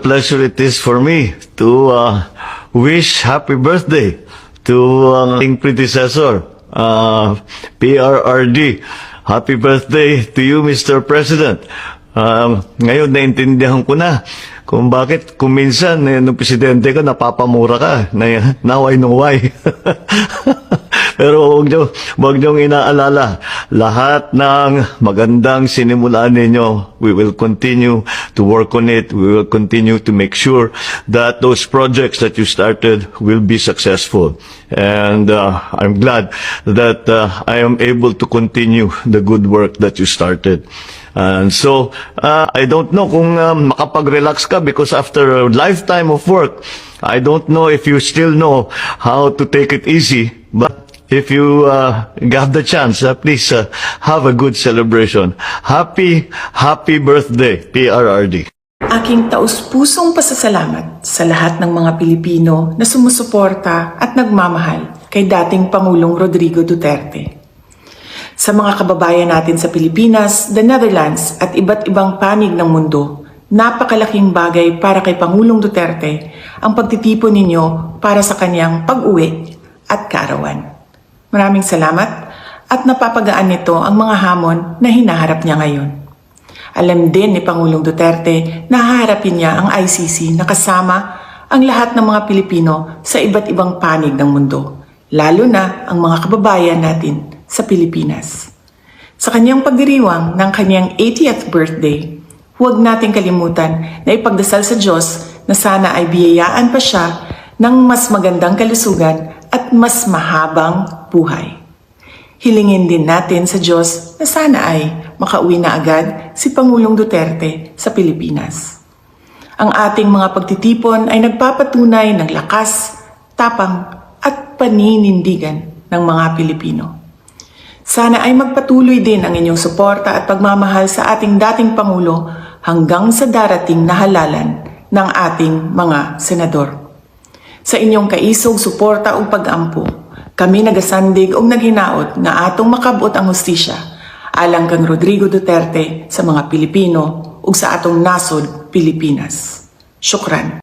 Pleasure it is for me to wish happy birthday to ating predecessor, PRRD. Happy birthday to you, Mr. President. Ngayon, naintindihan ko na kung bakit minsan, nung presidente ka, napapamura ka. Now I know why. Pero huwag niyong inaalala, lahat ng magandang sinimulan ninyo, we will continue to work on it. We will continue to make sure that those projects that you started will be successful. And I'm glad that I am able to continue the good work that you started. And so, I don't know kung makapag-relax ka because after a lifetime of work, I don't know if you still know how to take it easy, but if you have the chance, please have a good celebration. Happy birthday, PRRD. Aking taus-pusong pasasalamat sa lahat ng mga Pilipino na sumusuporta at nagmamahal kay dating Pangulong Rodrigo Duterte. Sa mga kababayan natin sa Pilipinas, the Netherlands at iba't ibang panig ng mundo, napakalaking bagay para kay Pangulong Duterte ang pagtitipon ninyo para sa kanyang pag-uwi at kaarawan. Maraming salamat at napapagaan nito ang mga hamon na hinaharap niya ngayon. Alam din ni Pangulong Duterte na haharapin niya ang ICC na kasama ang lahat ng mga Pilipino sa iba't ibang panig ng mundo, lalo na ang mga kababayan natin sa Pilipinas. Sa kanyang pagdiriwang ng kanyang 80th birthday, huwag nating kalimutan na ipagdasal sa Diyos na sana ay biyayaan pa siya ng mas magandang kalusugan at mas mahabang buhay. Hilingin din natin sa Diyos na sana ay makauwi na agad si Pangulong Duterte sa Pilipinas. Ang ating mga pagtitipon ay nagpapatunay ng lakas, tapang at paninindigan ng mga Pilipino. Sana ay magpatuloy din ang inyong suporta at pagmamahal sa ating dating Pangulo hanggang sa darating na halalan ng ating mga senador. Sa inyong kaisog suporta o pag-ampo, kami nagasandig o naghinaot nga atong makabot ang hustisya alang kang Rodrigo Duterte sa mga Pilipino ug sa atong nasod Pilipinas. Syukran.